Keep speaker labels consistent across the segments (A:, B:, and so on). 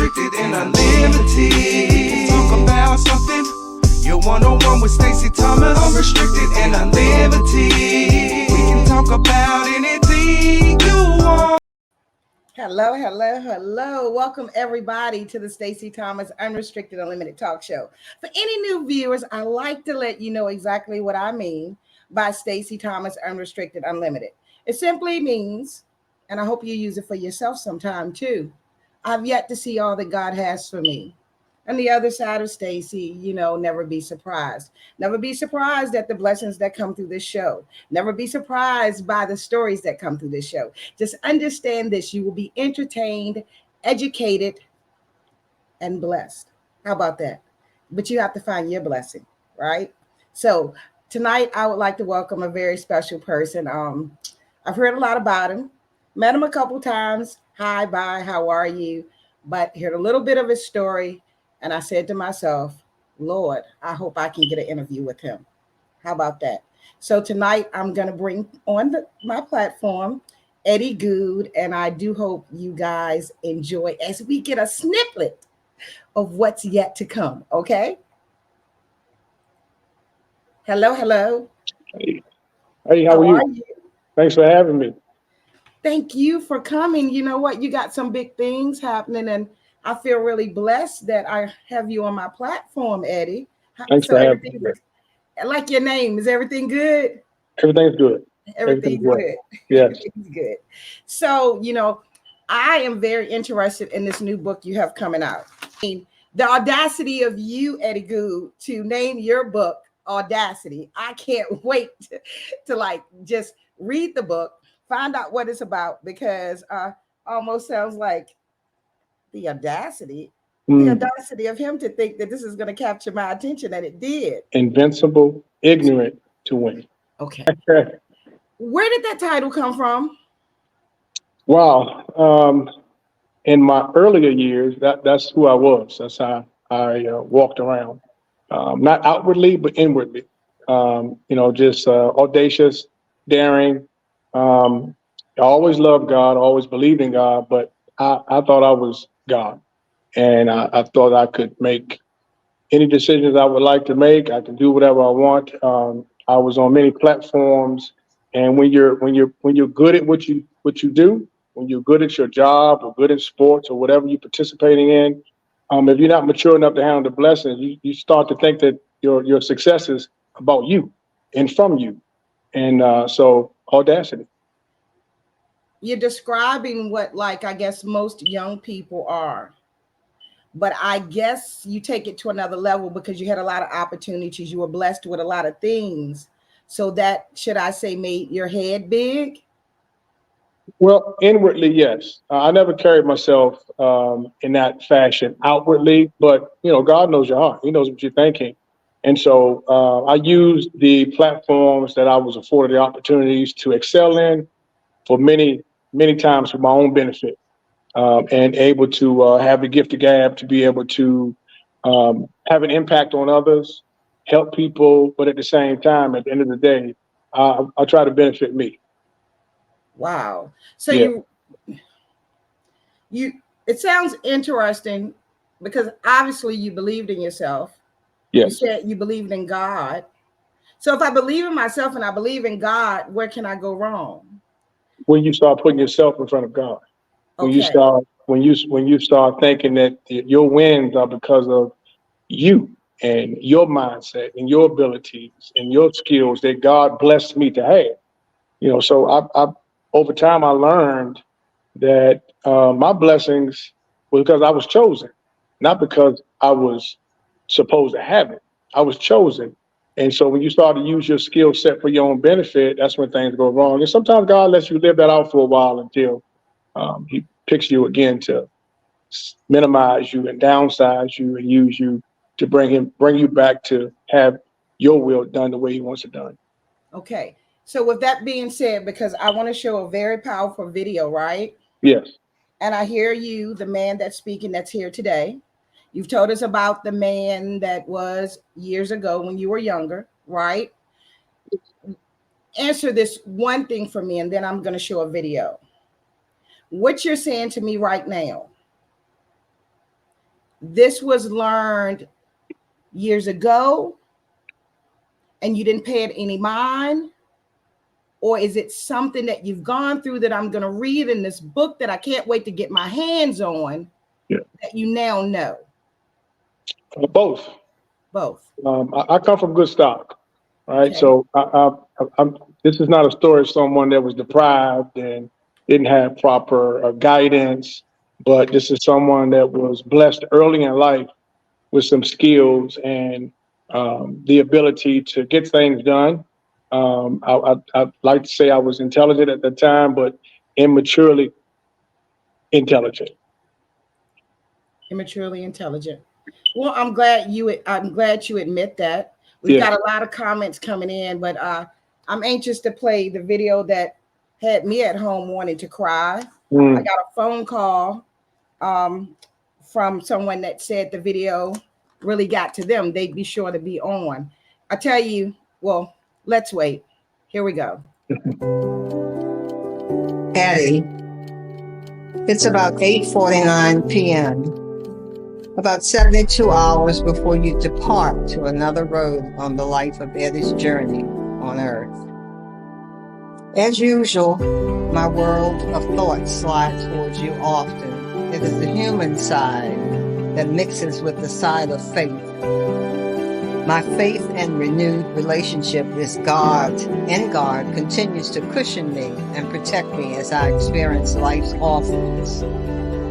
A: unrestricted and unlimited. Talk about something. You're 101 with Stacey Thomas. Unrestricted and unlimited. We can talk about anything you want.
B: Hello, hello, hello. Welcome everybody to the Stacey Thomas Unrestricted Unlimited Talk Show. For any new viewers, I like to let you know exactly what I mean by Stacey Thomas Unrestricted Unlimited. It simply means, and I hope you use it for yourself sometime too, I've yet to see all that God has for me. On the other side of Stacey, never be surprised. Never be surprised at the blessings that come through this show. Never be surprised by the stories that come through this show. Just understand this. You will be entertained, educated, and blessed. How about that? But you have to find your blessing, right? So tonight, I would like to welcome a very special person. I've heard a lot about him. Met him a couple times. Hi, bye, how are you? But heard a little bit of his story. And I said to myself, Lord, I hope I can get an interview with him. How about that? So tonight I'm going to bring on my platform, Eddie Goode, and I do hope you guys enjoy as we get a snippet of what's yet to come. Okay? Hello, hello.
C: Hey, how are you? Thanks for having me.
B: Thank you for coming. You know what? You got some big things happening, and I feel really blessed that I have you on my platform, Eddie.
C: Thanks for having me.
B: I like your name. Is everything good?
C: Everything's good.
B: Everything's good.
C: Yes.
B: Everything's good. So, I am very interested in this new book you have coming out. The audacity of you, Eddie Goode, to name your book Audacity. I can't wait to just read the book, find out what it's about, because almost sounds like the audacity of him to think that this is going to capture my attention, and it did.
C: Invincible Ignorance to Win.
B: Okay. Where did that title come from?
C: Wow. In my earlier years, that's who I was. That's how I walked around. Not outwardly, but inwardly. Just audacious, daring. I always loved God, always believed in God, but I thought I was God. And I thought I could make any decisions I would like to make. I can do whatever I want. I was on many platforms, and when you're good at what you do, when you're good at your job or good in sports or whatever you're participating in, if you're not mature enough to handle the blessings, you start to think that your success is about you and from you, and so audacity.
B: You're describing what, I guess most young people are. But I guess you take it to another level because you had a lot of opportunities. You were blessed with a lot of things. So that, should I say, made your head big?
C: Well, inwardly, yes. I never carried myself in that fashion outwardly, but, God knows your heart. He knows what you're thinking. And so I used the platforms that I was afforded the opportunities to excel in for many, many times for my own benefit. And able to have the gift of gab to be able to have an impact on others, help people, but at the same time, at the end of the day, I try to benefit me.
B: Wow. So
C: yeah.
B: It sounds interesting because obviously you believed in yourself.
C: Yes.
B: You said you believed in God. So if I believe in myself and I believe in God, where can I go wrong?
C: When you start putting yourself in front of God. When
B: okay.
C: you start thinking that your wins are because of you and your mindset and your abilities and your skills that God blessed me to have. So I over time I learned that my blessings were because I was chosen, not because I was supposed to have it. I was chosen. And so when you start to use your skill set for your own benefit, that's when things go wrong. And sometimes God lets you live that out for a while until he picks you again to minimize you and downsize you and use you to bring you back to have your will done the way he wants it done.
B: Okay. So with that being said, because I want to show a very powerful video, right?
C: Yes.
B: And I hear you, the man that's speaking that's here today. You've told us about the man that was years ago when you were younger, right? Answer this one thing for me, and then I'm going to show a video. What you're saying to me right now, this was learned years ago and you didn't pay it any mind? Or is it something that you've gone through that I'm going to read in this book that I can't wait to get my hands on, that you now know?
C: Both.
B: Both.
C: I come from good stock, right?
B: Okay.
C: So this is not a story of someone that was deprived and didn't have proper guidance, but this is someone that was blessed early in life with some skills and the ability to get things done. I'd like to say I was intelligent at the time, but immaturely intelligent.
B: Immaturely intelligent. Well, I'm glad you admit that. We've got a lot of comments coming in, but I'm anxious to play the video that had me at home wanting to cry. I got a phone call from someone that said the video really got to them. They'd be sure to be on. I tell you, well, let's wait. Here we go.
D: Eddie, it's about 8:49 p.m., about 72 hours before you depart to another road on the life of Eddie's journey on Earth. As usual, my world of thoughts slides towards you often. It is the human side that mixes with the side of faith. My faith and renewed relationship is God, and God continues to cushion me and protect me as I experience life's awfulness.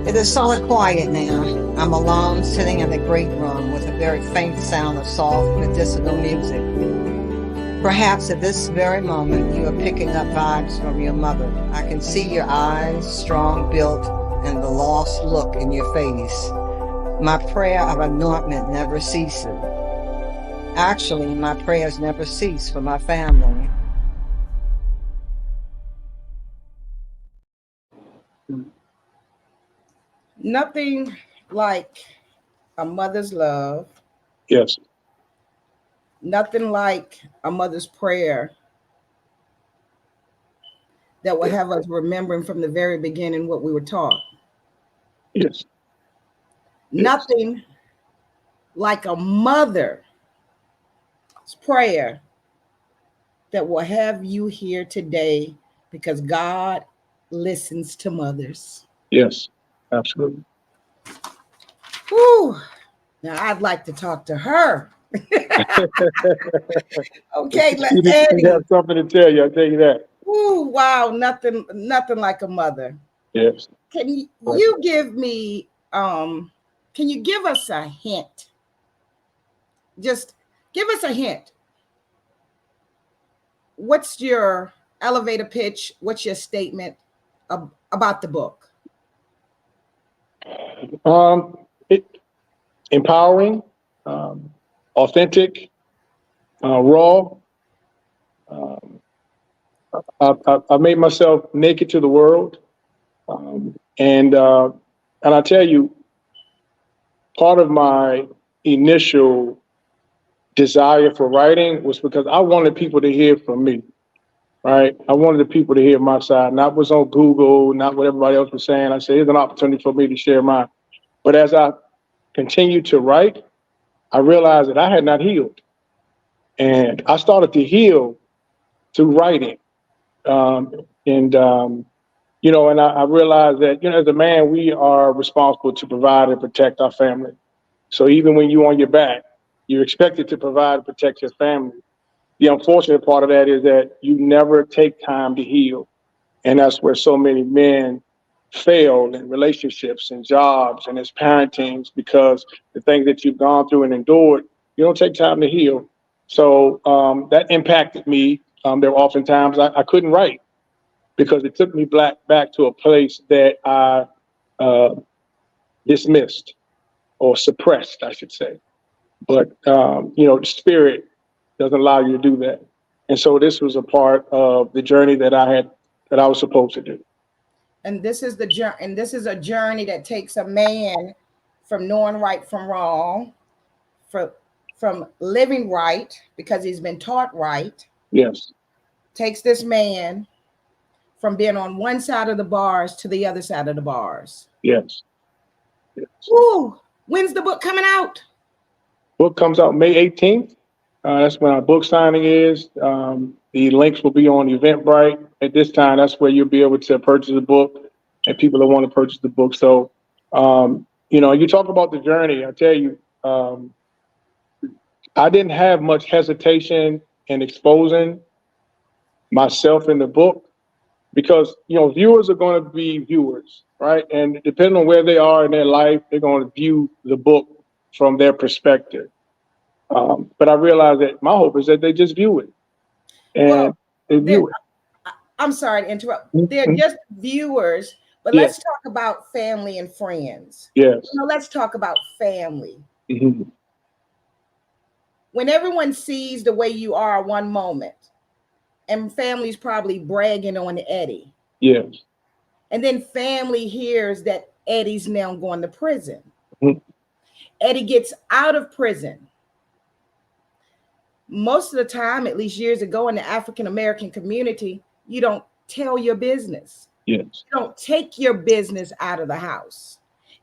D: It is solid quiet now. I'm alone, sitting in a great room with a very faint sound of soft medicinal music. Perhaps at this very moment you are picking up vibes from your mother. I can see your eyes, strong built, and the lost look in your face. My prayer of anointment never ceases. Actually, my prayers never cease for my family.
B: Nothing like a mother's love.
C: Yes.
B: Nothing like a mother's prayer that will have us remembering from the very beginning what we were taught.
C: Yes.
B: Nothing like a mother's prayer that will have you here today, because God listens to mothers.
C: Yes, absolutely.
B: Whew. Now I'd like to talk to her. Okay, Eddie.
C: You have something to tell you, I'll tell you that.
B: Ooh, wow, nothing like a mother.
C: Yes.
B: Can you give me can you give us a hint? Just give us a hint. What's your elevator pitch? What's your statement about the book?
C: Empowering, authentic, raw. I made myself naked to the world, and I tell you, part of my initial desire for writing was because I wanted people to hear from me, right? I wanted the people to hear my side, not what's on Google, not what everybody else was saying. I said, here's an opportunity for me to share mine. But as I continued to write, I realized that I had not healed. And I started to heal through writing. And I realized that, as a man, we are responsible to provide and protect our family. So even when you're on your back, you're expected to provide and protect your family. The unfortunate part of that is that you never take time to heal. And that's where so many men fail in relationships and jobs and as parentings, because the things that you've gone through and endured, you don't take time to heal. So that impacted me. There were often times I couldn't write because it took me back to a place that I dismissed or suppressed, I should say. But, the spirit doesn't allow you to do that. And so this was a part of the journey that I was supposed to do.
B: And this is a journey that takes a man from knowing right from wrong, from living right because he's been taught right.
C: Yes.
B: Takes this man from being on one side of the bars to the other side of the bars.
C: Yes.
B: Woo! When's the book coming out?
C: Book comes out May 18th. That's when our book signing is. The links will be on Eventbrite at this time. That's where you'll be able to purchase the book and people that want to purchase the book. So, you talk about the journey. I tell you, I didn't have much hesitation in exposing myself in the book because, viewers are going to be viewers, right? And depending on where they are in their life, they're going to view the book from their perspective. But I realize that my hope is that they just view it. And they view it.
B: I'm sorry to interrupt.
C: Mm-hmm.
B: They're just viewers, but let's talk about family and friends.
C: Yes.
B: Let's talk about family.
C: Mm-hmm.
B: When everyone sees the way you are one moment, and family's probably bragging on Eddie.
C: Yes.
B: And then family hears that Eddie's now going to prison.
C: Mm-hmm.
B: Eddie gets out of prison. Most of the time, at least years ago in the African-American community, you don't tell your business.
C: Yes.
B: You don't take your business out of the house.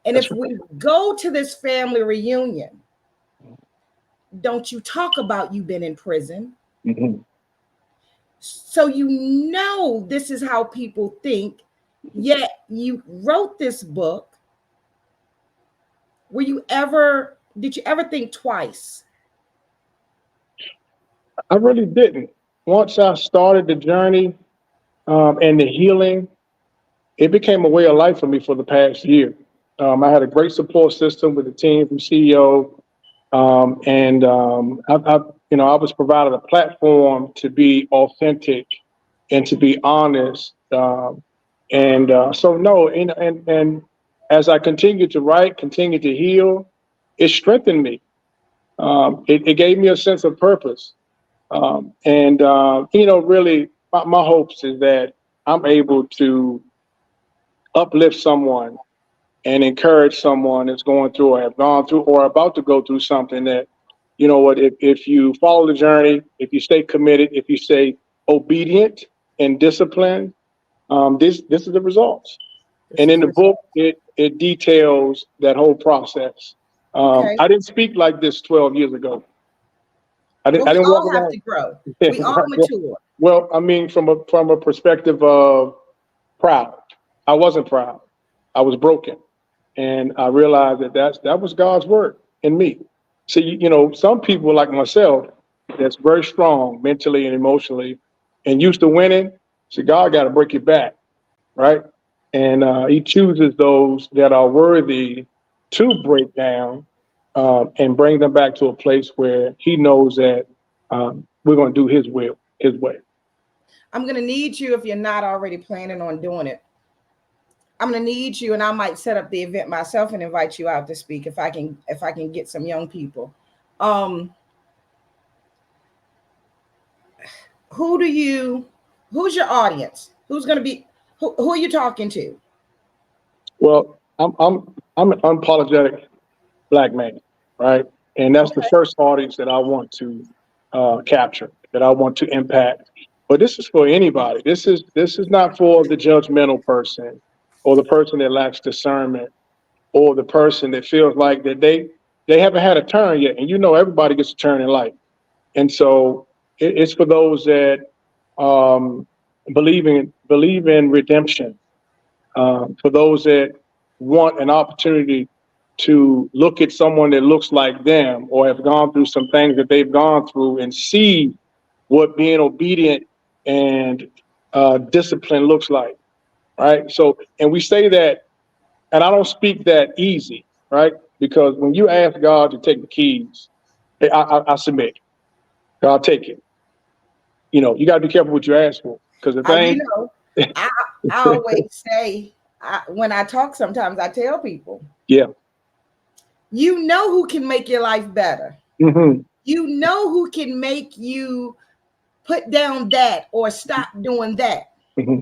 B: And
C: That's
B: if
C: right.
B: we go to this family reunion, don't you talk about you been in prison.
C: Mm-hmm.
B: So this is how people think, yet you wrote this book. Did you ever think twice?
C: I really didn't. Once I started the journey and the healing, it became a way of life for me for the past year. I had a great support system with the team from CEO. I was provided a platform to be authentic and to be honest. And as I continue to write, continue to heal, it strengthened me. It gave me a sense of purpose. Really, my hopes is that I'm able to uplift someone and encourage someone that's going through or have gone through or about to go through something that, if you follow the journey, if you stay committed, if you stay obedient and disciplined, this is the results. And in the book, it details that whole process. I didn't speak like this 12 years ago. I didn't
B: we
C: walk
B: all have
C: around.
B: to grow. We all mature.
C: Well, I mean, from a perspective of proud, I wasn't proud. I was broken. And I realized that was God's word in me. So, some people like myself, that's very strong mentally and emotionally and used to winning, so God got to break your back, right? And he chooses those that are worthy to break down and bring them back to a place where he knows that we're going to do his will, his way.
B: I'm going to need you, if you're not already planning on doing it, I'm going to need you, and I might set up the event myself and invite you out to speak if I can get some young people. Who's your audience? Who's going to be, who are you talking to?
C: Well, I'm an unapologetic Black man, right? And that's the first audience that I want to capture, that I want to impact. But this is for anybody. This is not for the judgmental person or the person that lacks discernment or the person that feels like that they haven't had a turn yet. And everybody gets a turn in life. And so it's for those that believe in redemption, for those that want an opportunity to look at someone that looks like them or have gone through some things that they've gone through and see what being obedient and discipline looks like, right? So, and we say that, and I don't speak that easy, right? Because when you ask God to take the keys, I submit. God, take it. You got to be careful what you ask for, because the thing.
B: I always say, when I talk, sometimes I tell people, who can make your life better.
C: Mm-hmm.
B: Who can make you put down that or stop doing that.
C: Mm-hmm.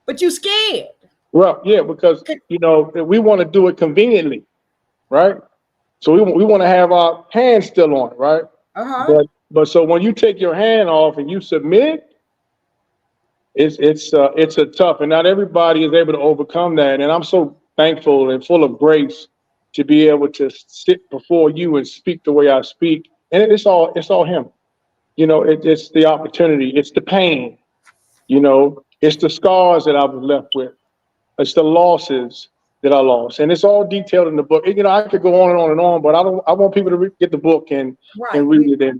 B: But you scared.
C: Well, yeah, because we want to do it conveniently, right? So we want to have our hands still on it, right? But so when you take your hand off and you submit, it's a tough, and not everybody is able to overcome that. And I'm so thankful and full of grace to be able to sit before you and speak the way I speak. And it's all him. You know, it's the opportunity, it's the pain, you know, it's the scars that I was left with. It's the losses that I lost. And it's all detailed in the book. You know, I could go on and on and on, but I want people to get the book and
B: Right.
C: read it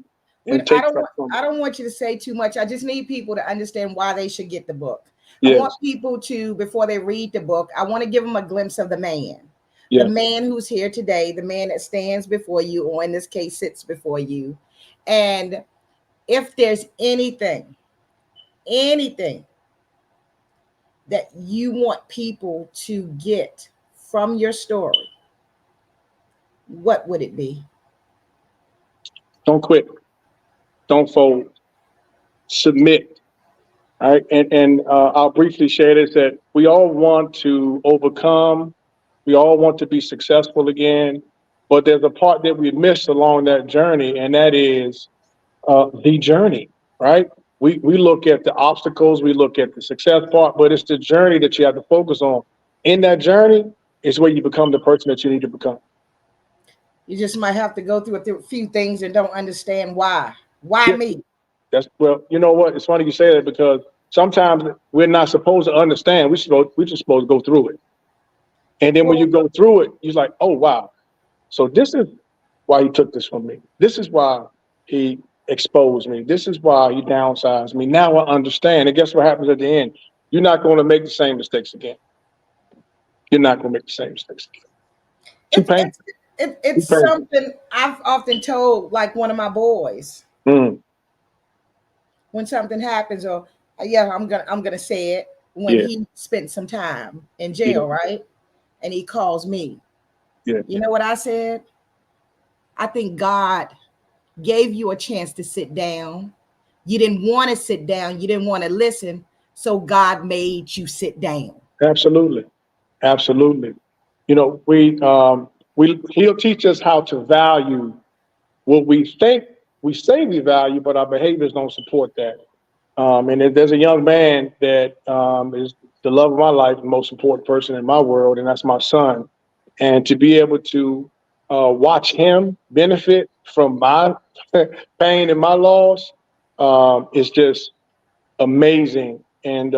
C: and take
B: I
C: stuff from it.
B: don't want you to say too much. I just need people to understand why they should get the book. I
C: Yes.
B: want people to, before they read the book, I want to give them a glimpse of the man.
C: Yes.
B: The man who's here today, the man that stands before you, or in this case, sits before you. And if there's anything that you want people to get from your story, what would it be?
C: Don't quit. Don't fold. Submit. All right. And I'll briefly share this, that we all want to overcome. We all want to be successful again. But there's a part that we miss along that journey, and that is the journey, right? We look at the obstacles, we look at the success part, but it's the journey that you have to focus on. In that journey is where you become the person that you need to become.
B: You just might have to go through a few things and don't understand why. Why me?
C: Well, you know what? It's funny you say that, because sometimes we're not supposed to understand. We're just supposed to go through it. And then when you go through it, you're like, oh, wow. So this is why he took this from me. This is why he exposed me. This is why he downsized me. Now I understand. And guess what happens at the end? You're not going to make the same mistakes again. You're not going to make the same mistakes again. Too painful.
B: It's something I've often told, like, one of my boys. When something happens, or I'm gonna say it, when he spent some time in jail, right? And he calls me. Yeah. You know what I said? I think God gave you a chance to sit down. You didn't want to sit down. You didn't want to listen. So God made you sit down. Absolutely.
C: Absolutely. You know, he'll teach us how to value what we think we say we value, but our behaviors don't support that. And there's a young man that is the love of my life, the most important person in my world, and that's my son. And to be able to watch him benefit from my pain and my loss is just amazing. And,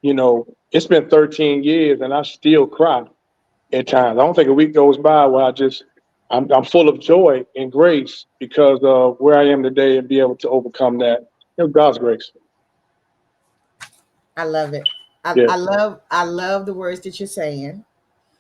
C: you know, it's been 13 years and I still cry at times. I don't think a week goes by where I'm full of joy and grace because of where I am today, and be able to overcome that. You know, God's grace.
B: I love it. I love the words that you're saying.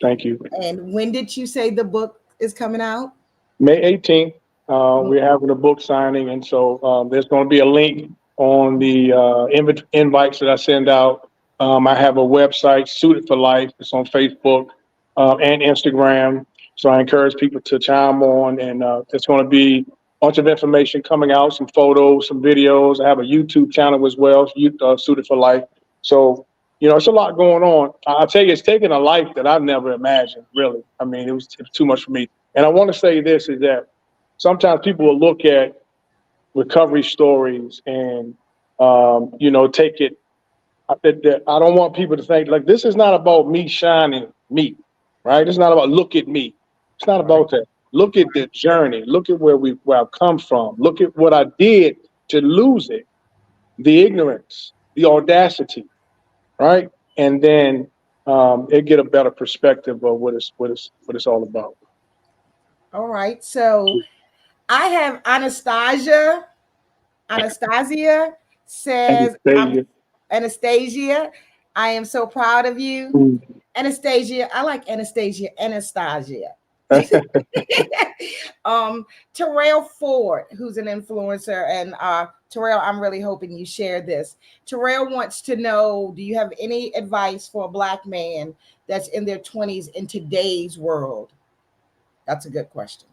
C: Thank you.
B: And when did you say the book is coming out?
C: May 18th. We're having a book signing, and so there's going to be a link on the invites that I send out. I have a website, Suited for Life. It's on Facebook and Instagram. So I encourage people to chime on, and there's going to be a bunch of information coming out, some photos, some videos. I have a YouTube channel as well, Suited for Life. So, you know, it's a lot going on. I'll tell you, it's taken a life that I've never imagined, really. I mean, it was too much for me. And I want to say this, is that sometimes people will look at recovery stories and, you know, take it. I don't want people to think, like, this is not about me shining me, right? It's not about look at me. It's not about that. Look at the journey. Look at where I've come from. Look at what I did to lose it. The ignorance, the audacity, right? And then it get a better perspective of what it's all about.
B: All right. So I have Anastasia. Anastasia says, Anastasia, I am so proud of you. Anastasia, I like Anastasia. Terrell Ford, who's an influencer, and Terrell, I'm really hoping you share this. Terrell wants to know, do you have any advice for a Black man that's in their 20s in today's world? That's a good question.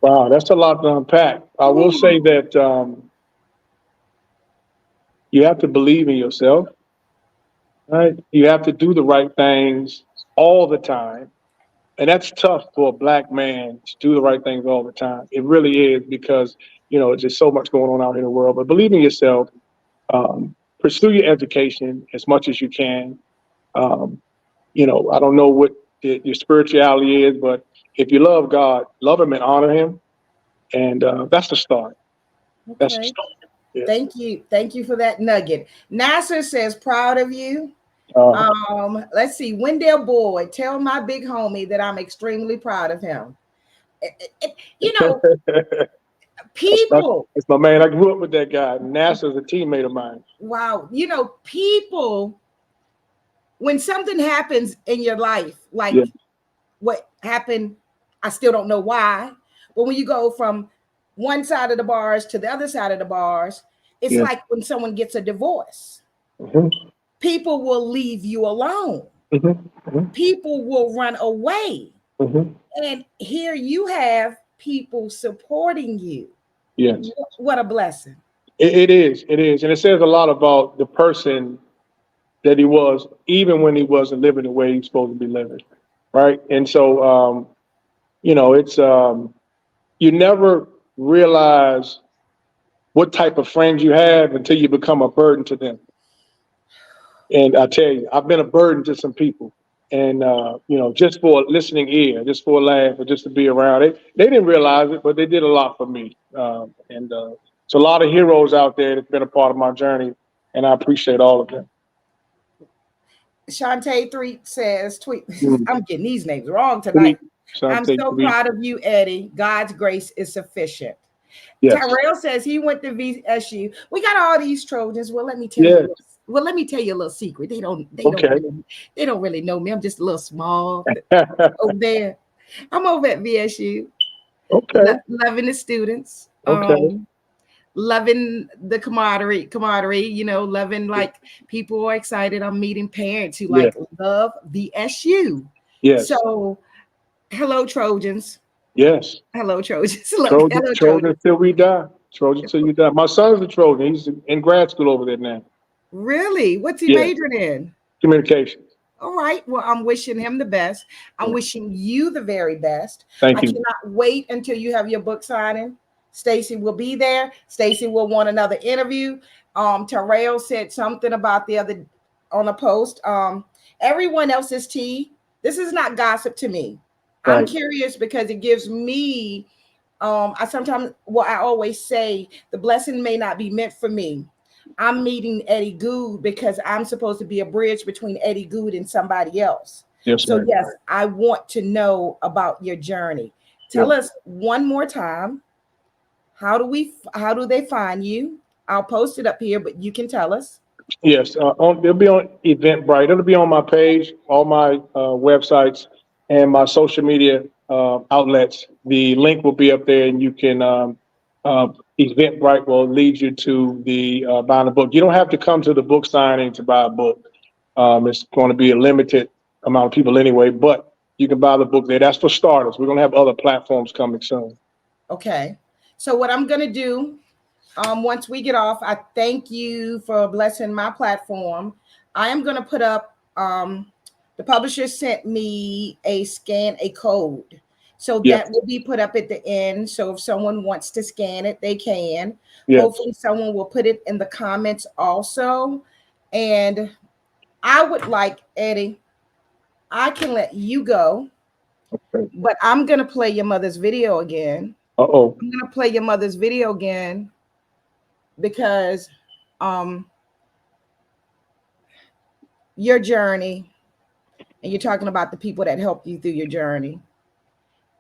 C: Wow, that's a lot to unpack. I will say that you have to believe in yourself, right? You have to do the right things all the time. And that's tough for a Black man to do the right things all the time. It really is, because, you know, there's just so much going on out in the world. But believe in yourself, pursue your education as much as you can. You know, I don't know what your spirituality is. But if you love God, love him and honor him. And that's the start. That's the
B: Okay.
C: start. Yeah.
B: Thank you for that nugget. Nasser says proud of you.
C: Uh,
B: Let's see. Wendell Boyd, tell my big homie that I'm extremely proud of him. You know, people,
C: that's my man. I grew up with that guy. NASA's a teammate of mine.
B: wow, you know, people, when something happens in your life, like
C: Yeah.
B: what happened, I still don't know why, but when you go from one side of the bars to the other side of the bars, it's
C: Yeah.
B: like when someone gets a divorce,
C: Mm-hmm.
B: people will leave you alone.
C: Mm-hmm.
B: People will run away.
C: Mm-hmm.
B: And here you have people supporting you.
C: Yes.
B: What a blessing.
C: It is. It is. And it says a lot about the person that he was, even when he wasn't living the way he's supposed to be living. Right. And so, it's, you never realize what type of friends you have until you become a burden to them. And I tell you, I've been a burden to some people. And, just for a listening ear, just for a laugh, or just to be around it. They didn't realize it, but they did a lot for me. It's a lot of heroes out there that's been a part of my journey, and I appreciate all of them.
B: Shantae Three says, tweet,
C: Mm.
B: I'm getting these names wrong tonight. I'm
C: Shantae
B: so
C: Three.
B: proud of you, Eddie. God's grace is sufficient.
C: Yes.
B: Tyrell says he went to VSU. We got all these Trojans. Well, let me tell
C: Yes.
B: you. Well, let me tell you a little secret. They don't really know me. I'm just a little small over there. I'm over at VSU.
C: Okay.
B: Loving the students.
C: Okay.
B: Loving the camaraderie, loving like people are excited. I'm meeting parents who
C: Yeah.
B: love VSU.
C: Yes.
B: So hello, Trojans.
C: Yes.
B: Hello, Trojans.
C: Trojan till we die. Trojan till you die. My son's a Trojan. He's in grad school over there now.
B: Really? What's he
C: Yeah.
B: majoring in?
C: Communications.
B: All right. Well, I'm wishing him the best. I'm wishing you the very best.
C: Thank
B: I
C: you.
B: cannot wait until you have your book signing. Stacey will be there. Stacey will want another interview. Terrell said something about the other on a post. Everyone else's tea. This is not gossip to me.
C: Right.
B: I'm curious because it gives me I always say the blessing may not be meant for me. I'm meeting Eddie Goode because I'm supposed to be a bridge between Eddie Goode and somebody else.
C: Yes,
B: So
C: ma'am.
B: yes, I want to know about your journey. Tell us one more time. How do they find you? I'll post it up here, but you can tell us.
C: Yes. It'll be on Eventbrite. It'll be on my page, all my websites, and my social media outlets. The link will be up there, and you can Eventbrite will lead you to the buying a book. You don't have to come to the book signing to buy a book. It's going to be a limited amount of people anyway, but you can buy the book there. That's for starters. We're going to have other platforms coming soon.
B: Okay. So what I'm going to do, once we get off, I thank you for blessing my platform. I am going to put up, the publisher sent me a code. So that will be put up at the end. So if someone wants to scan it, they can.
C: Yes.
B: Hopefully someone will put it in the comments also. And I would like, Eddie, I can let you go, but I'm going to play your mother's video again.
C: Uh-oh.
B: I'm going to play your mother's video again because your journey, and you're talking about the people that helped you through your journey.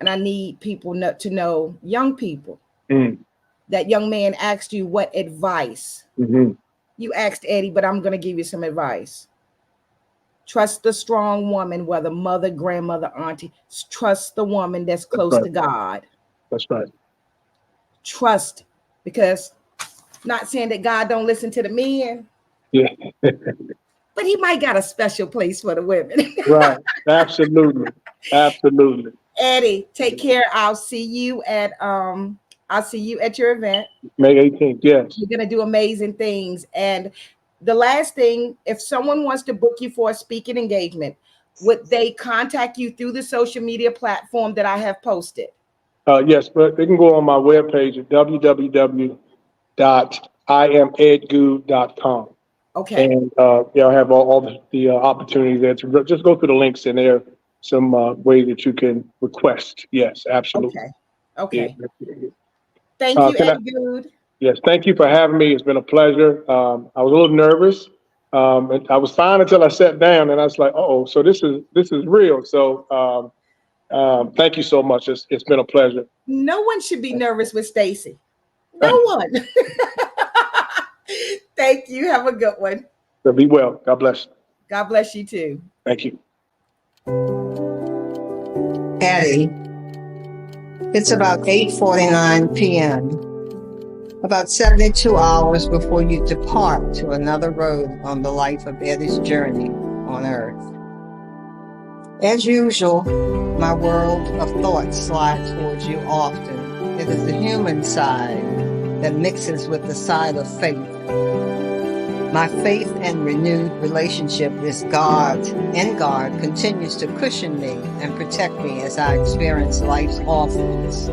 B: And I need people to know, young people, that young man asked you what advice.
C: Mm-hmm.
B: You asked Eddie, but I'm going to give you some advice. Trust the strong woman, whether mother, grandmother, auntie. Trust the woman that's close to God.
C: That's right.
B: Trust, because not saying that God don't listen to the men.
C: Yeah.
B: But he might got a special place for the women.
C: Right. Absolutely. Absolutely.
B: Eddie, take care. I'll see you at your event.
C: May 18th. Yes.
B: You're gonna do amazing things. And the last thing, if someone wants to book you for a speaking engagement, would they contact you through the social media platform that I have posted?
C: Yes, but they can go on my webpage at www.iamedgoode.com.
B: Okay.
C: And I'll have all the opportunities there to just go through the links in there some ways that you can request. Yes, absolutely.
B: Okay. Okay.
C: Yeah.
B: Thank you,
C: Can I,
B: Eddie Goode.
C: yes, thank you for having me. It's been a pleasure. I was a little nervous, and I was fine until I sat down, and I was like, "Oh, so this is real." So thank you so much. It's been a pleasure.
B: No one should be nervous with Stacey. No one. Thank you. Have a good one.
C: So be well. God bless.
B: God bless you too.
C: Thank you.
D: Eddie, it's about 8:49 p.m., about 72 hours before you depart to another road on the life of Eddie's journey on earth. As usual, my world of thoughts slide towards you often. It is the human side that mixes with the side of faith. My faith and renewed relationship with God continues to cushion me and protect me as I experience life's awfulness.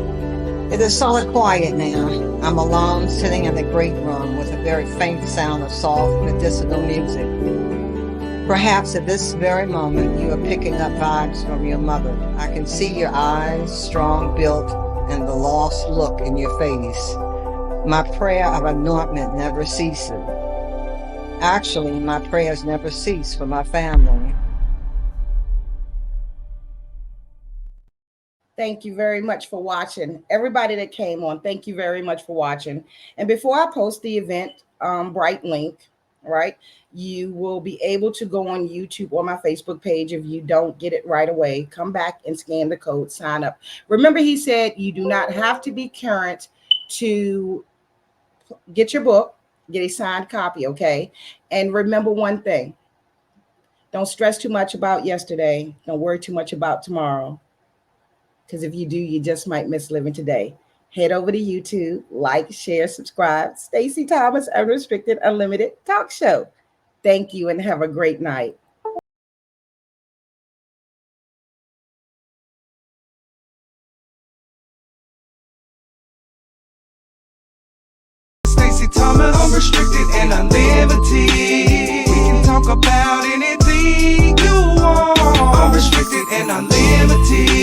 D: It is solid quiet now. I'm alone, sitting in a great room with a very faint sound of soft medicinal music. Perhaps at this very moment you are picking up vibes from your mother. I can see your eyes, strong built, and the lost look in your face. My prayer of anointment never ceases. Actually, my prayers never cease for my family.
B: Thank you very much for watching. Everybody that came on, thank you very much for watching. And before I post the event bright link, right, you will be able to go on YouTube or my Facebook page. If you don't get it right away, come back and scan the code, sign up. Remember, he said you do not have to be current to get your book, get a signed copy, okay? And remember one thing, don't stress too much about yesterday. Don't worry too much about tomorrow. Because if you do, you just might miss living today. Head over to YouTube, like, share, subscribe. Stacey Thomas, Unrestricted, Unlimited Talk Show. Thank you and have a great night.
A: Stacey Thomas, unrestricted and unlimited. We can talk about anything you want. Unrestricted and unlimited.